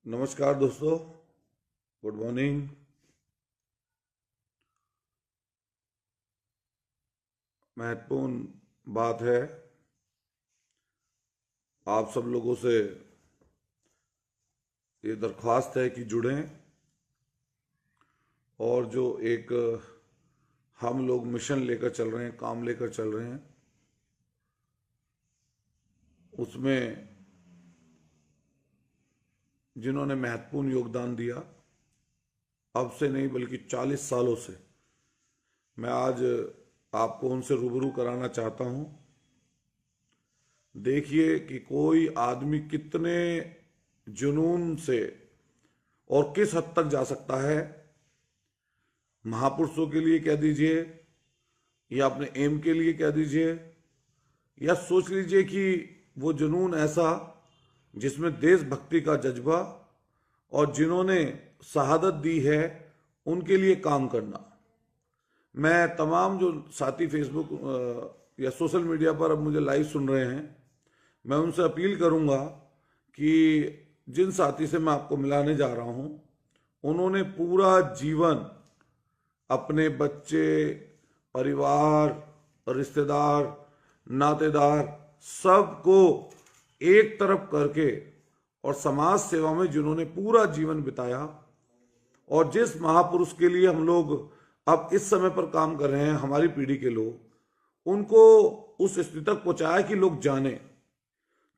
नमस्कार दोस्तों, good morning. महत्वपूर्ण बात है, आप सब लोगों से ये दरख्वास्त है कि जुड़ें और जो एक हम लोग मिशन लेकर चल रहे हैं, काम लेकर चल रहे हैं, उसमें जिन्होंने महत्वपूर्ण योगदान दिया, अब से नहीं बल्कि 40 सालों से, मैं आज आपको उनसे रूबरू कराना चाहता हूं। देखिए कि कोई आदमी कितने जुनून से और किस हद तक जा सकता है। महापुरुषों के लिए कह दीजिए या अपने एम के लिए कह दीजिए, या सोच लीजिए कि वो जुनून ऐसा जिसमें देशभक्ति का जज्बा और जिन्होंने शहादत दी है उनके लिए काम करना। मैं तमाम जो साथी फेसबुक या सोशल मीडिया पर अब मुझे लाइव सुन रहे हैं, मैं उनसे अपील करूंगा कि जिन साथी से मैं आपको मिलाने जा रहा हूं, उन्होंने पूरा जीवन अपने बच्चे, परिवार, रिश्तेदार, नातेदार सबको एक तरफ करके और समाज सेवा में जिन्होंने पूरा जीवन बिताया, और जिस महापुरुष के लिए हम लोग अब इस समय पर काम कर रहे हैं, हमारी पीढ़ी के लोग, उनको उस स्थिति तक पहुंचाया कि लोग जाने।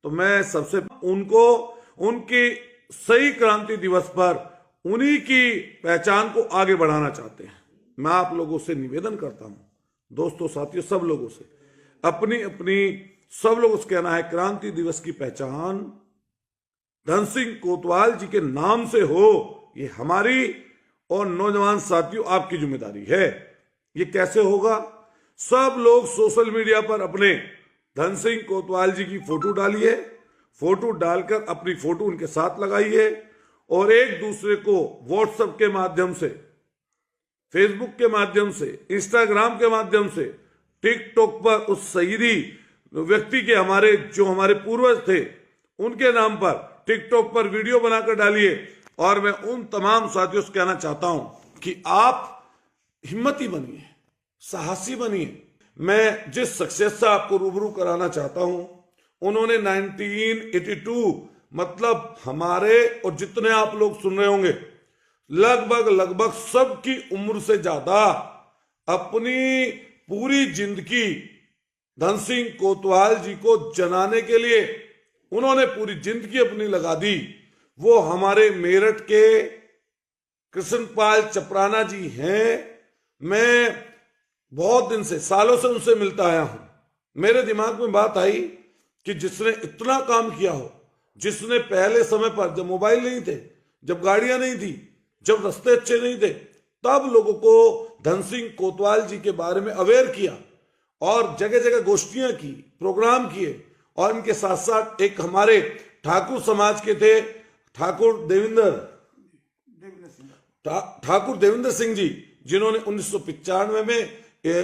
तो मैं सबसे उनको उनकी सही क्रांति दिवस पर उन्हीं की पहचान को आगे बढ़ाना चाहते हैं। मैं आप लोगों से निवेदन करता हूं, दोस्तों, साथियों, सब लोगों से, अपनी अपनी सब लोगों से कहना है, क्रांति दिवस की पहचान धन सिंह कोतवाल जी के नाम से हो। ये हमारी और नौजवान साथियों आपकी जिम्मेदारी है। ये कैसे होगा? सब लोग सोशल मीडिया पर अपने धन सिंह कोतवाल जी की फोटो डालिए, फोटो डालकर अपनी फोटो उनके साथ लगाइए और एक दूसरे को व्हाट्सएप के माध्यम से, फेसबुक के माध्यम से, इंस्टाग्राम के माध्यम से, टिकटॉक पर उस शहीदी व्यक्ति के हमारे पूर्वज थे उनके नाम पर टिकटॉक पर वीडियो बनाकर डालिए। और मैं उन तमाम साथियों से कहना चाहता हूं कि आप हिम्मती बनिए, साहसी बनिए। मैं जिस शख्सियत से आपको रूबरू कराना चाहता हूं, उन्होंने 1982 मतलब हमारे और जितने आप लोग सुन रहे होंगे, लगभग सबकी उम्र से ज्यादा अपनी पूरी जिंदगी धन सिंह कोतवाल जी को जनाने के लिए उन्होंने पूरी जिंदगी अपनी लगा दी। वो हमारे मेरठ के कृष्णपाल चपराना जी हैं। मैं बहुत दिन से, सालों से उनसे मिलता आया हूं। मेरे दिमाग में बात आई कि जिसने इतना काम किया हो, जिसने पहले समय पर, जब मोबाइल नहीं थे, जब गाड़ियां नहीं थी, जब रास्ते अच्छे नहीं थे, तब लोगों को धन सिंह कोतवाल जी के बारे में अवेयर किया और जगह जगह गोष्ठियां की, प्रोग्राम किए। और इनके साथ साथ एक हमारे ठाकुर समाज के थे, ठाकुर देविंदर सिंह जी, जिन्होंने 1995 में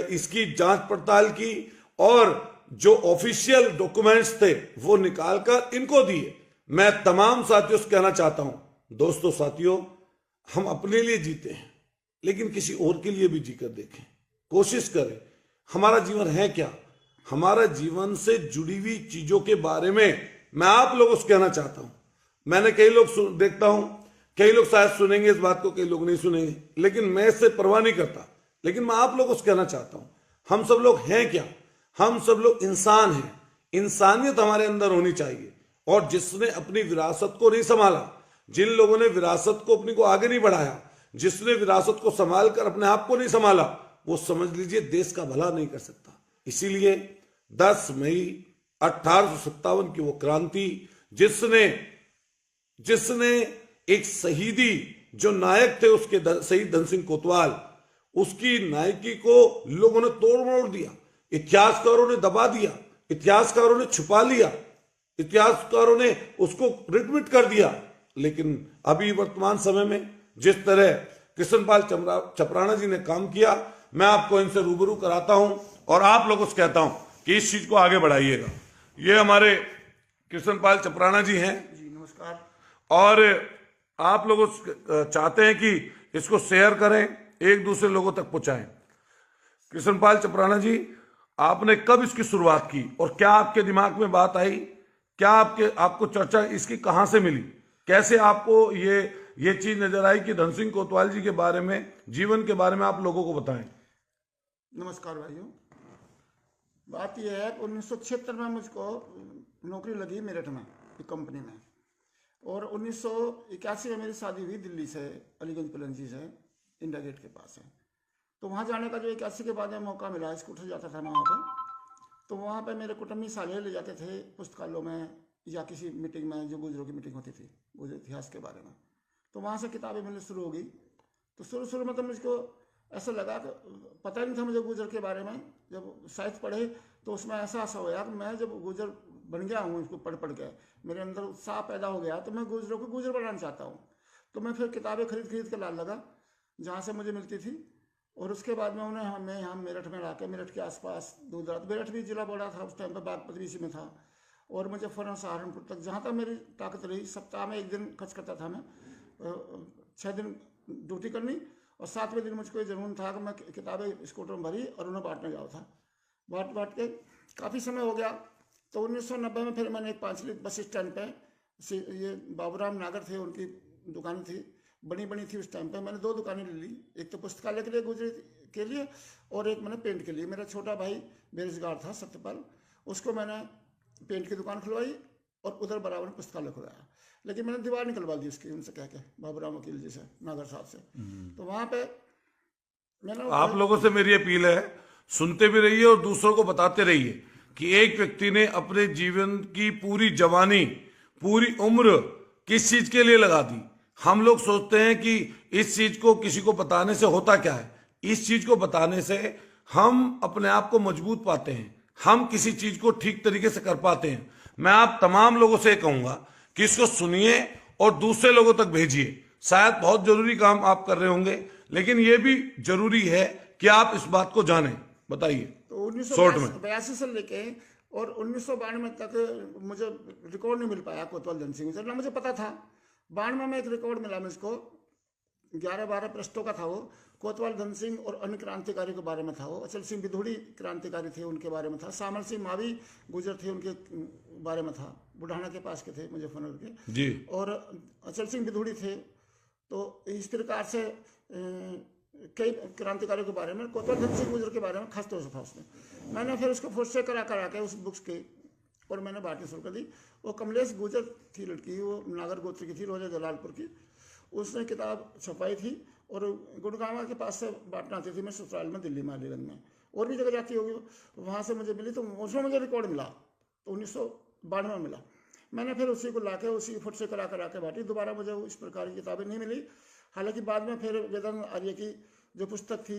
इसकी जांच पड़ताल की और जो ऑफिशियल डॉक्यूमेंट्स थे वो निकालकर इनको दिए। मैं तमाम साथियों से कहना चाहता हूं, दोस्तों, साथियों, हम अपने लिए जीते हैं, लेकिन किसी और के लिए भी जीकर देखें, कोशिश करें। हमारा जीवन है क्या? हमारा जीवन से जुड़ी हुई चीजों के बारे में मैं आप लोगों से कहना चाहता हूं। मैंने कई लोग देखता हूं, कई लोग शायद सुनेंगे इस बात को, कई लोग नहीं सुनेंगे, लेकिन मैं इससे परवाह नहीं करता। लेकिन मैं आप लोगों से कहना चाहता हूं, हम सब लोग हैं क्या? हम सब लोग इंसान हैं। इंसानियत हमारे अंदर होनी चाहिए। और जिसने अपनी विरासत को नहीं संभाला, जिन लोगों ने विरासत को अपनी को आगे नहीं बढ़ाया, जिसने विरासत को संभाल कर अपने आप को नहीं संभाला, वो समझ लीजिए देश का भला नहीं कर सकता। इसीलिए 10 मई 1857 की वो क्रांति, जिसने एक शहीदी, जो नायक थे उसके, शहीद धन सिंह कोतवाल, उसकी नायकी को लोगों ने तोड़ मरोड़ दिया, इतिहासकारों ने दबा दिया, इतिहासकारों ने छुपा लिया, इतिहासकारों ने उसको रिटमिट कर दिया। लेकिन अभी वर्तमान समय में जिस तरह कृष्णपाल चपराना जी ने काम किया, मैं आपको इनसे रूबरू कराता हूं और आप लोगों से कहता हूं कि इस चीज को आगे बढ़ाइएगा। ये हमारे कृष्णपाल चपराना जी हैं। जी नमस्कार। और आप लोग चाहते हैं कि इसको शेयर करें, एक दूसरे लोगों तक पहुंचाएं। कृष्णपाल चपराना जी, आपने कब इसकी शुरुआत की और क्या आपके दिमाग में बात आई? क्या आपको चर्चा इसकी कहां से मिली? कैसे आपको ये चीज नजर आई कि धन सिंह कोतवाल जी के बारे में, जीवन के बारे में आप लोगों को बताएं? नमस्कार भाइयों। बात यह है कि 1976 में मुझको नौकरी लगी मेरठ में एक कंपनी में, और 1981 में मेरी शादी हुई दिल्ली से, अलीगंज पलंजी से, इंडिया गेट के पास है। तो वहाँ जाने का जो 81 के बाद में मौका मिला, स्कूटर जाता था मैं वहाँ पर, तो वहाँ पे मेरे कुटुंबी साले ले जाते थे पुस्तकालयों में या किसी मीटिंग में, जो गुजरों की मीटिंग होती थी गुजर इतिहास के बारे में, तो वहाँ से किताबें मिलनी शुरू हो गई। तो शुरू में तो मुझको ऐसा लगा कि पता नहीं था मुझे गुजर के बारे में। जब साहित्य पढ़े तो उसमें ऐसा हुआ कि मैं जब गुजर बन गया हूँ, इसको पढ़ के मेरे अंदर उत्साह पैदा हो गया, तो मैं गुजरों को गुजर बनाना चाहता हूँ। तो मैं फिर किताबें खरीद के लाने लगा जहाँ से मुझे मिलती थी, और उसके बाद में उन्हें मैं यहाँ मेरठ में लाके, मेरठ के आसपास दूर दराज, मेरठ भी जिला बड़ा था उस टाइम पर, बागपत भी इसी में था, और मुजफ्फरनगर सहारनपुर तक जहाँ तक मेरी ताकत रही, सप्ताह में 1 दिन खर्च करता था मैं, 6 दिन ड्यूटी करनी, और 7वें दिन मुझको ये जुनून था कि मैं किताबें स्कूटर में भरी और उन्हें बांटने जाओ था। बांट के काफ़ी समय हो गया। तो 1990 में फिर मैंने एक पांचली बस स्टैंड पे, ये बाबूराम नागर थे, उनकी दुकानें थी, बनी थी उस टाइम पे। मैंने 2 दुकानें ले ली, एक तो पुस्तकालय के लिए गुजरे के लिए, और एक मैंने पेंट के लिए। मेरा छोटा भाई बेरोजगार था सत्यपाल, उसको मैंने पेंट की दुकान खुलवाई और उधर बराबर में पुस्तकालय खुलवाया। लेकिन मैंने दीवार निकलवा दी उसकी, उनसे कह के, बाबूराम वकील जी से, नागर साहब से। तो वहाँ पे मैंने, आप लोगों से मेरी अपील है, सुनते भी रहिए और दूसरों को बताते रहिए कि एक व्यक्ति ने अपने जीवन की पूरी जवानी, पूरी उम्र किस चीज के लिए लगा दी। हम लोग सोचते हैं कि इस चीज को किसी को बताने से होता क्या है। इस चीज को बताने से हम अपने आप को मजबूत पाते हैं, हम किसी चीज को ठीक तरीके से कर पाते हैं। मैं आप तमाम लोगों से कहूंगा कि इसको सुनिए और दूसरे लोगों तक भेजिए। शायद बहुत जरूरी काम आप कर रहे होंगे, लेकिन यह भी जरूरी है कि आप इस बात को जानें। बताइए। तो 1982 से लेके और 1992 तक मुझे रिकॉर्ड नहीं मिल पाया कोतवाल धन सिंह गुजर, ना मुझे पता था। 92 में एक रिकॉर्ड मिला मुझको, 11-12 पृष्ठों का था वो, कोतवाल धन सिंह और अन्य क्रांतिकारी के बारे में था वो। अचल सिंह बिधूड़ी क्रांतिकारी थे, उनके बारे में था। सामल सिंह मावी गुजर थे, उनके बारे में था, बुढ़ाना के पास के थे, मुजफ्फरनगर के जी। और अचल सिंह बिधूड़ी थे। तो इस प्रकार से कई क्रांतिकारियों के बारे में, कोतवाल धन सिंह गुजर के बारे में खास तौर से था उसमें। मैंने फिर उसको फोर्स से करा के उस बुक्स के, और मैंने बांटनी शुरू कर दी। वो कमलेश गुजर थी लड़की, वो नागर गोत्र की थी, रोजा जलालपुर की। उसने किताब छपाई थी और गुड़गांव के पास से बांटना आती थी। मैं ससुराल में, दिल्ली में, अलीगंज में, और भी जगह जाती होगी, वहाँ से मुझे मिली। तो उसमें मुझे रिकॉर्ड मिला, तो 1992 में मिला। मैंने फिर उसी को लाके, उसी फुट से करा के बांटी। दोबारा मुझे इस प्रकार की किताबें नहीं मिली। हालांकि बाद में फिर वेदांत आर्य की जो पुस्तक थी,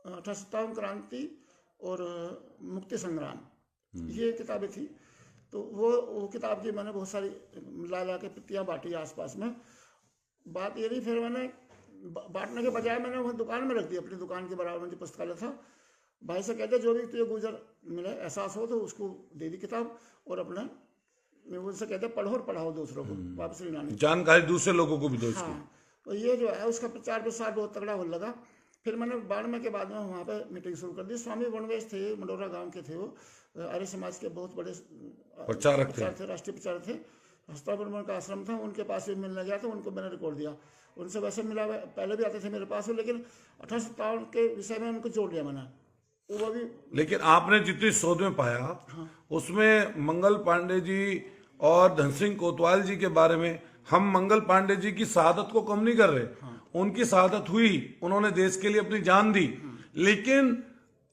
1857 क्रांति और मुक्ति संग्राम, ये किताबें थी। तो वो किताब की मैंने बहुत सारी ला के प्रतियाँ बांटी आसपास में। बात ये रही, फिर मैंने बांटने के बजाय मैंने वहाँ दुकान में रख दी, अपनी दुकान के बराबर में जो पुस्तकालय था। भाई से कहते जो भी तुझे गुजर मिले, एहसास हो, तो उसको दे दी किताब, और अपने मैं उनसे कहते पढ़ो और पढ़ाओ दूसरों को, वापस नहीं लानी, जानकारी दूसरे लोगों को भी दो। हाँ, तो ये जो है उसका प्रचार प्रसार बहुत तगड़ा होने लगा। फिर मैंने 92 के बाद में वहाँ पे मीटिंग शुरू कर दी। स्वामी वनवेश थे, मंडोरा गांव के थे, वो आर्य समाज के बहुत बड़े प्रचारक थे, राष्ट्रीय प्रचारक थे। हस्तापुर का आश्रम था, उनके पास भी मिलने गया, तो उनको मैंने रिकॉर्ड दिया। उनसे वैसे मिला, पहले भी आते थे मेरे पास, लेकिन 1857 के विषय में उनको जोड़ लिया मैंने, वो भी। लेकिन आपने जितनी शोध में पाया, हाँ, उसमें मंगल पांडे जी और धन सिंह कोतवाल जी के बारे में, हम मंगल पांडे जी की शहादत को कम नहीं कर रहे, हाँ, उनकी शहादत हुई, उन्होंने देश के लिए अपनी जान दी, लेकिन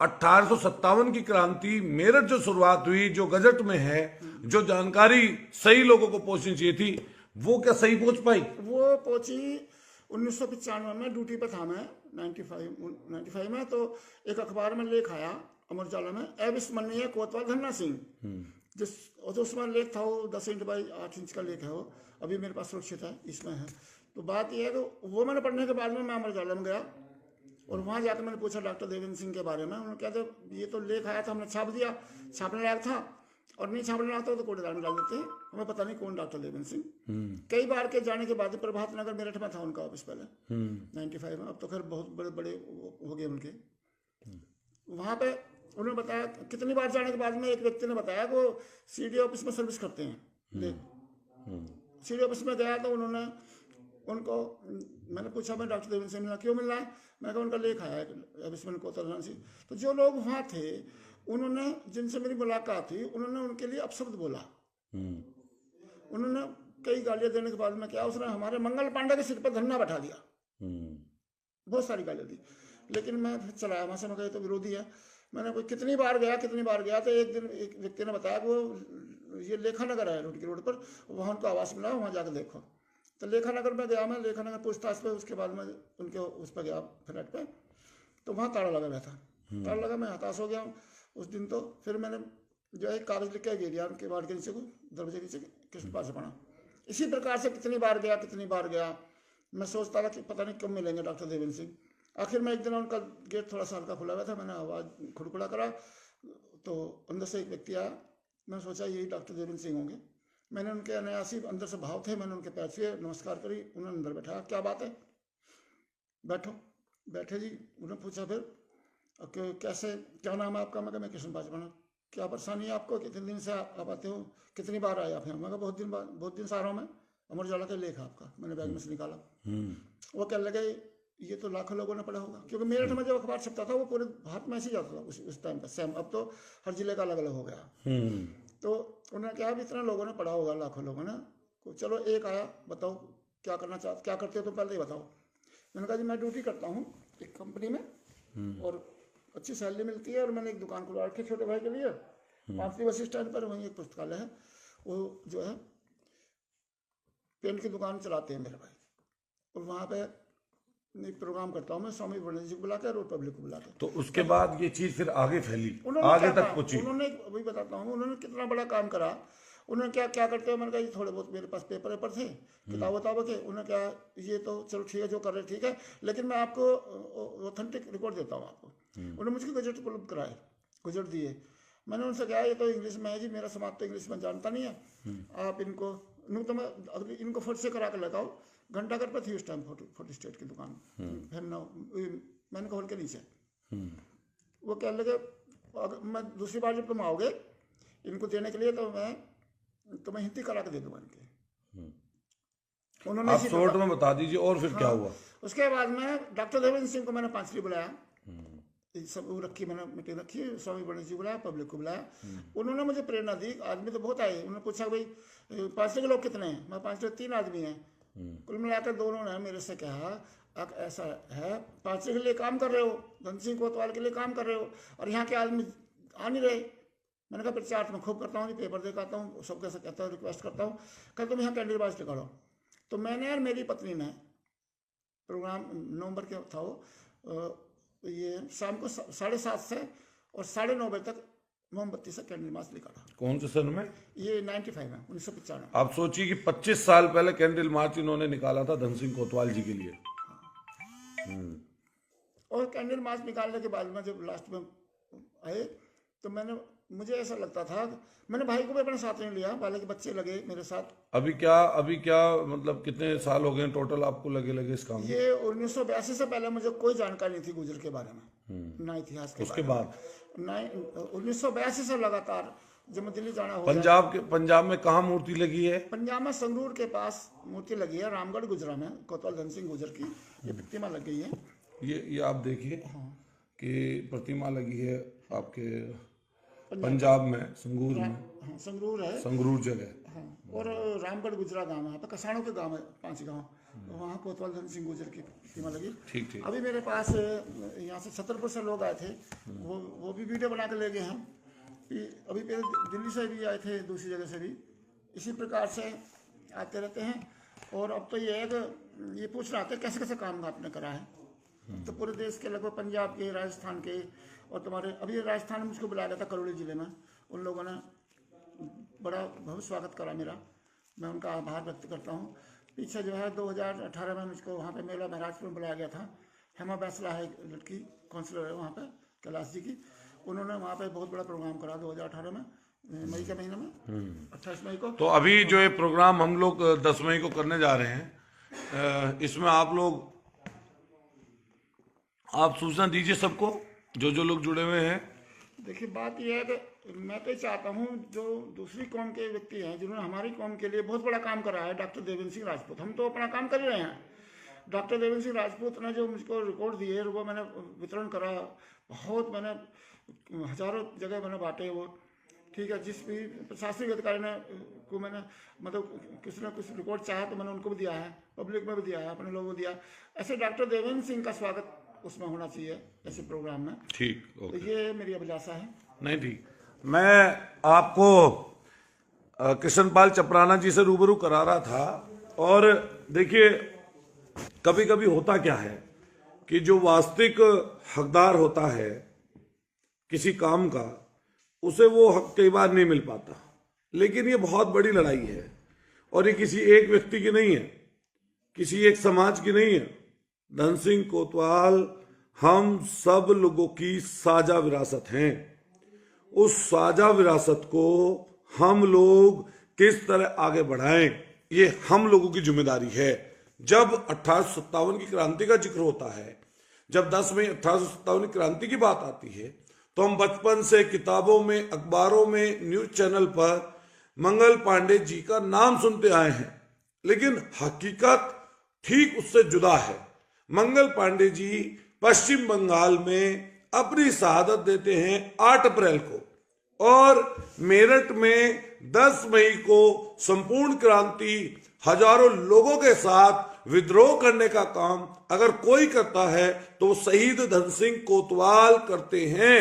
1857 की क्रांति, मेरठ जो शुरुआत हुई, जो गजट में है, जो जानकारी सही लोगों को पहुंचनी चाहिए थी, वो क्या सही पहुंच पाई? वो पहुंची 1995 में। ड्यूटी पे था मैं 95 में। तो एक अखबार में लेख आया, अमर उजाला में, अविस्मरणीय कोतवाल धन्ना सिंह, जिस उसमें लेख था, वो 10 इंच बाई 8 इंच का लेख है, वो अभी मेरे पास सुरक्षित है, इसमें है। तो बात यह है कि वो मैंने पढ़ने के बाद में मैं अमर उजाला में गया, और वहाँ जाकर मैंने पूछा डॉक्टर देवेंद्र सिंह के बारे में। उन्होंने कहते ये तो लेख आया था, हमने छाप दिया, छापने लायक था, और नहीं छापना आता तो कूड़ेदान में डाल देते हैं। हमें पता नहीं कौन डॉक्टर देवेंद्र सिंह। कई बार के जाने के बाद प्रभात नगर मेरठ में था उनका ऑफिस पहले 95 में, अब तो खैर बहुत बड़े बड़े हो गए उनके। वहाँ पे उन्होंने बताया, कितनी बार जाने के बाद में एक व्यक्ति ने बताया कि वो सीडी ऑफिस में सर्विस करते हैं। सीडी ऑफिस में गया तो उन्होंने उनको, मैंने पूछा मैं डॉक्टर देवेंद्र सिंह मिला, क्यों मिल रहा है? मैंने कहा उनका लेख आया है कोतवाल धन सिंह। तो जो लोग वहाँ थे उन्होंने, जिनसे मेरी मुलाकात हुई, उन्होंने उनके लिए अपशब्द बोला। उन्होंने कई गालियाँ देने के बाद में क्या, उसने हमारे मंगल पांडे के सिर पर धन्ना बैठा दिया। बहुत सारी गालियाँ दी, लेकिन मैं फिर चलाया वहाँ से। मैं कहा तो विरोधी है। मैंने कोई कितनी बार गया तो एक दिन एक व्यक्ति ने बताया कि वो ये लेखा नगर है रोड की रोड पर, वहाँ उनको आवास मिला, वहाँ जाकर देखो। तो लेखा नगर में गया मैं, लेखा नगर पूछताछ पे, उसके बाद में उनके उस पर गया फ्लैट पे, तो वहाँ ताला लगा हुआ था। ताला लगा, मैं हताश हो गया उस दिन। तो फिर मैंने जो है कागज लिख के दिया उनके बाड़ के नीचे को, दरवाजे के नीचे कृष्ण पास से पढ़ा। इसी प्रकार से कितनी बार गया। मैं सोचता था कि पता नहीं कब मिलेंगे डॉक्टर देवेंद्र सिंह। आखिर में एक दिन उनका गेट थोड़ा सा हल्का खुला हुआ था, मैंने आवाज़ खुड़खुड़ा करा तो अंदर से एक व्यक्ति आया। मैंने सोचा यही डॉक्टर देवेंद्र सिंह होंगे। मैंने उनके अनायासी अंदर से भाव थे, मैंने उनके पैर छुए, नमस्कार करी। उन्होंने अंदर बैठा, क्या बात है, बैठो। बैठे जी। उन्होंने पूछा फिर कैसे, क्या नाम है आपका? मैं कृष्ण पासवान। क्या परेशानी है आपको, कितने दिन से आप आते हो, कितनी बार आए आप यहाँ? मैं बहुत दिन से आ रहा हूँ मैं। अमर उजाला का लेख आपका, मैंने बैग में से निकाला। वो कहने लगे ये तो लाखों लोगों ने पढ़ा होगा, क्योंकि मेरठ में जब अखबार छपता था वो पूरे भारत में ऐसे जाता था उस टाइम पर सेम। अब तो हर जिले का अलग अलग हो गया। तो उन्होंने कहा भी इतना लोगों ने पढ़ा होगा, लाखों लोगों ने। चलो एक आया, बताओ क्या करना चाहते, क्या करते हो तुम, पहले ही बताओ। मैंने कहा जी मैं ड्यूटी करता हूँ एक कंपनी में, और अच्छी सैलरी मिलती है, और मैंने एक दुकान खुलवा रखी छोटे भाई के लिए 5 बस स्टैंड पर। वहीं एक पुस्तकालय है, वो जो है पेंट की दुकान चलाते हैं मेरे भाई। और वहाँ पे एक प्रोग्राम करता हूँ मैं, स्वामी विवेकानंद जी को बुलाकर और पब्लिक को बुलाकर। तो उसके बाद ये चीज फिर आगे फैली, उन्होंने आगे तक पहुंची। उन्होंने, वही बताता हूँ, उन्होंने कितना बड़ा काम करा। उन्होंने क्या करते हैं, मैंने कहा ये थोड़े बहुत मेरे पास पेपर थे, किताब के। उन्होंने क्या, ये तो चलो ठीक है जो कर रहे ठीक है, लेकिन मैं आपको ऑथेंटिक रिकॉर्ड देता हूँ आपको। उन्होंने मुझे गजट उपलब्ध कराए, गजट दिए। मैंने उनसे कहा ये तो इंग्लिश में है जी, मेरा समाज तो इंग्लिश में जानता नहीं है, आप इनको तो मैं अभी इनको फट से करा कर लगाओ। घंटा घर पर थी उस टाइम फोटो स्टेट की दुकान, मैंने हॉल के नीचे। वो कहने लगे मैं दूसरी बार जब तुम आओगे इनको देने के लिए तो मैं तुम्हें हिंदी करा के दे दूंगा इनके। उन्होंने आप शॉर्ट में बता दीजिए और फिर क्या हुआ। उसके बाद में डॉक्टर देवेंद्र सिंह को मैंने पांचवी बुलाया, सब रखी, मैंने मीटिंग रखी, स्वामी विवेकानंद जी बुलाया, पब्लिक को बुलाया। उन्होंने मुझे प्रेरणा दी। आदमी तो बहुत आए। उन्होंने पूछा भाई 5 के लोग कितने हैं? मैं 5 3 आदमी हैं। कुल मिलाकर दोनों ने मेरे से कहा अब ऐसा है 5 के लिए काम कर रहे हो, धन सिंह कोतवाल के लिए काम कर रहे हो, और यहाँ के आदमी आ नहीं रहे। मैंने कहा प्रचार मैं खूब करता हूँ, पेपर दे आता हूँ, सबके से कहता हूँ, रिक्वेस्ट करता हूँ, कल तुम यहाँ कैंडलबाज करो। तो मैंने और मेरी पत्नी ने प्रोग्राम नवंबर के था वो, ये शाम को 7:30 से और 9:30 बजे तक मोमबत्ती से कैंडल मार्च निकाला। कौन से सन में? ये 95 में, 1995। आप सोचिए कि 25 साल पहले कैंडल मार्च इन्होंने निकाला था धन सिंह कोतवाल जी के लिए। और कैंडल मार्च निकालने के बाद में जब लास्ट में आए तो मुझे ऐसा लगता था, मैंने भाई को भी अपने साथ नहीं लिया, हालांकि बच्चे लगे मेरे साथ। अभी क्या मतलब कितने साल हो गए टोटल आपको लगे इस काम में? ये 1982 से पहले मुझे कोई जानकारी नहीं थी गुजर के बारे में, ना इतिहास के उसके बारे बाद में। 1982 से लगातार जब मैं दिल्ली जाना हो पंजाब में कहाँ मूर्ति लगी है? पंजाब में संगरूर के पास मूर्ति लगी है, रामगढ़ गुजरा में, कोतवाल धन सिंह गुजर की ये प्रतिमा लग गई है। ये आप देखिए कि प्रतिमा लगी है आपके पंजाब में, संगरूर में। हाँ, संगरूर है, संगरूर जगह। हाँ, और रामगढ़ गुजरा गांव है, वहाँ पे कसाणों के गांव है 5 गांव, वहाँ कोतवाल धन सिंह गुजर की प्रतिमा लगी। ठीक। अभी मेरे पास यहाँ से छतरपुर से लोग आए थे, वो भी वीडियो बना के ले गए हैं। अभी दिल्ली से भी आए थे, दूसरी जगह से भी, इसी प्रकार से आते रहते हैं। और अब तो ये है कि ये पूछ रहा था कैसे कैसे काम आपने करा है, तो पूरे देश के लगभग पंजाब के, राजस्थान के, और तुम्हारे अभी राजस्थान में मुझको बुलाया गया था करौली जिले में। उन लोगों ने बड़ा भव्य स्वागत करा मेरा, मैं उनका आभार व्यक्त करता हूँ। पीछे जो है 2018 में मुझको वहाँ पे मेला महराजपुर में बुलाया गया था। हेमा बैसला है लड़की, काउंसलर है वहाँ पे, कैलाश जी की, उन्होंने वहाँ पे बहुत बड़ा प्रोग्राम करा 2018 में। मई के महीने में 28 मई को। तो अभी जो ये प्रोग्राम हम लोग 10 मई को करने जा रहे हैं, इसमें आप सूचना दीजिए सबको, जो लोग जुड़े हुए हैं। देखिए बात यह है कि मैं तो चाहता हूँ जो दूसरी कौम के व्यक्ति हैं जिन्होंने हमारी कौम के लिए बहुत बड़ा काम करा है, डॉक्टर देवेंद्र सिंह राजपूत, हम तो अपना काम कर ही रहे हैं। डॉक्टर देवेंद्र सिंह राजपूत ने जो मुझको रिकॉर्ड दिए वो मैंने वितरण करा, बहुत मैंने हजारों जगह मैंने बांटे वो, ठीक है। जिस भी प्रशासनिक अधिकारी ने को मैंने मतलब किसी ने कुछ रिकॉर्ड चाहा तो मैंने उनको भी दिया है, पब्लिक में भी दिया है, अपने लोगों को दिया। ऐसे डॉक्टर देवेंद्र सिंह का स्वागत उसमें होना चाहिए ऐसे प्रोग्राम में। ठीक, तो ये मेरी अभिलाषा है। नहीं ठीक, मैं आपको कृष्णपाल चपराना जी से रूबरू करा रहा था। और देखिए कभी कभी होता क्या है कि जो वास्तविक हकदार होता है किसी काम का, उसे वो हक कई बार नहीं मिल पाता। लेकिन ये बहुत बड़ी लड़ाई है और ये किसी एक व्यक्ति की नहीं है, किसी एक समाज की नहीं है। धन सिंह कोतवाल हम सब लोगों की साझा विरासत हैं। उस साझा विरासत को हम लोग किस तरह आगे बढ़ाएं, ये हम लोगों की जिम्मेदारी है। जब 1857 की क्रांति का जिक्र होता है, जब 10 मई 1857 की क्रांति की बात आती है, तो हम बचपन से किताबों में, अखबारों में, न्यूज चैनल पर मंगल पांडे जी का नाम सुनते आए हैं। लेकिन हकीकत ठीक उससे जुदा है। मंगल पांडे जी पश्चिम बंगाल में अपनी शहादत देते हैं 8 अप्रैल को, और मेरठ में 10 मई को संपूर्ण क्रांति हजारों लोगों के साथ विद्रोह करने का काम अगर कोई करता है तो शहीद धन सिंह कोतवाल करते हैं।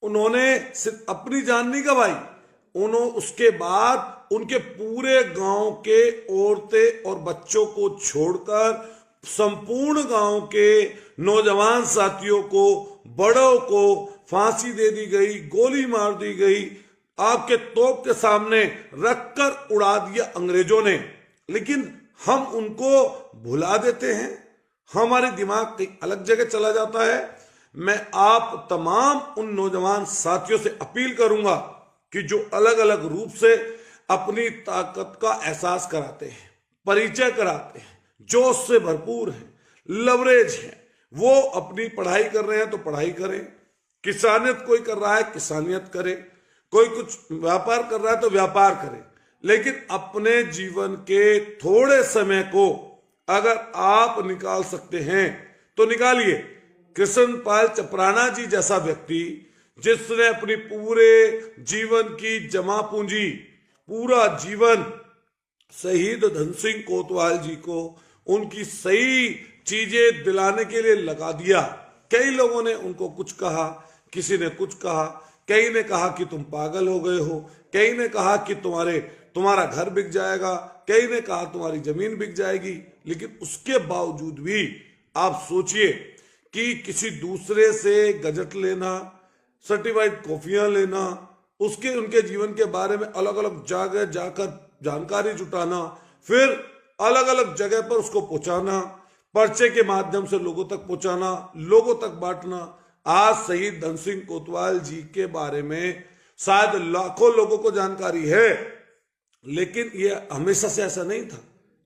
उन्होंने सिर्फ अपनी जान नहीं गंवाई, उसके बाद उनके पूरे गांव के औरतें और बच्चों को छोड़कर संपूर्ण गांव के नौजवान साथियों को, बड़ों को फांसी दे दी गई, गोली मार दी गई, आपके तोप के सामने रखकर उड़ा दिया अंग्रेजों ने। लेकिन हम उनको भुला देते हैं, हमारे दिमाग कहीं अलग जगह चला जाता है। मैं आप तमाम उन नौजवान साथियों से अपील करूंगा कि जो अलग अलग रूप से अपनी ताकत का एहसास कराते हैं, परिचय कराते हैं, जोश से भरपूर हैं, लवरेज हैं, वो अपनी पढ़ाई कर रहे हैं तो पढ़ाई करें, किसानियत कोई कर रहा है किसानियत करे, कोई कुछ व्यापार कर रहा है तो व्यापार करे। लेकिन अपने जीवन के थोड़े समय को अगर आप निकाल सकते हैं तो निकालिए। कृष्णपाल चपराना जी जैसा व्यक्ति जिसने अपनी पूरे जीवन की जमा पूंजी, पूरा जीवन शहीद धन सिंह कोतवाल जी को उनकी सही चीजें दिलाने के लिए लगा दिया। कई लोगों ने उनको कुछ कहा, किसी ने कुछ कहा, कई ने कहा कि तुम पागल हो गए हो, कई ने कहा कि तुम्हारा घर बिक जाएगा, कई ने कहा तुम्हारी जमीन बिक जाएगी। लेकिन उसके बावजूद भी आप सोचिए कि किसी दूसरे से गजट लेना, सर्टिफाइड कॉफियां लेना, उनके जीवन के बारे में अलग अलग जगह जाकर जानकारी जुटाना, फिर अलग अलग जगह पर उसको पहुंचाना, पर्चे के माध्यम से लोगों तक पहुंचाना, लोगों तक बांटना। आज शहीद धन सिंह कोतवाल जी के बारे में शायद लाखों लोगों को जानकारी है, लेकिन ये हमेशा से ऐसा नहीं था।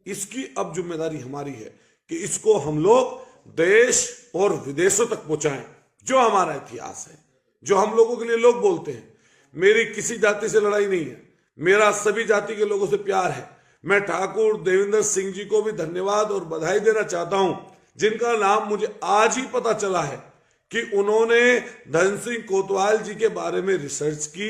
इसकी अब जिम्मेदारी हमारी है कि इसको हम लोग देश और विदेशों तक पहुंचाएं। जो हमारा इतिहास है, जो हम लोगों के लिए लोग बोलते हैं, मेरी किसी जाति से लड़ाई नहीं है, मेरा सभी जाति के लोगों से प्यार है। मैं ठाकुर देवेंद्र सिंह जी को भी धन्यवाद और बधाई देना चाहता हूं, जिनका नाम मुझे आज ही पता चला है कि उन्होंने धन सिंह कोतवाल जी के बारे में रिसर्च की,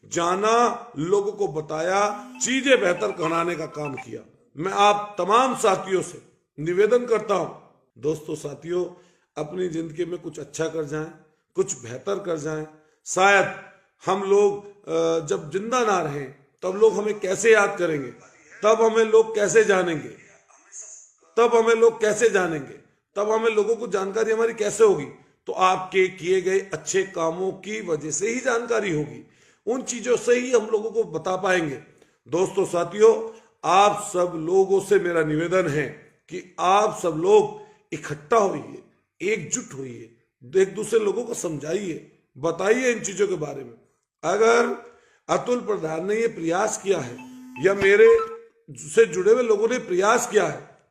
जाना, लोगों को बताया, चीजें बेहतर बनाने का काम किया। मैं आप तमाम साथियों से निवेदन करता हूं, दोस्तों साथियों, अपनी जिंदगी में कुछ अच्छा कर जाएं, कुछ बेहतर कर जाएं। शायद हम लोग जब जिंदा ना रहें तब लोग हमें कैसे याद करेंगे, तब हमें लोग कैसे जानेंगे, तब हमें लोगों को जानकारी हमारी कैसे होगी। तो आपके किए गए अच्छे कामों की वजह से ही जानकारी होगी, उन चीजों से ही हम लोगों को बता पाएंगे। दोस्तों साथियों, आप सब लोगों से मेरा निवेदन है कि आप सब लोग इकट्ठा होइए, एकजुट होइए, एक दूसरे लोगों को समझाइए, बताइए इन चीजों के बारे में। अगर अतुल प्रधान ने ये प्रयास किया है या मेरे से जुड़े हुए लोगों ने प्रयास किया है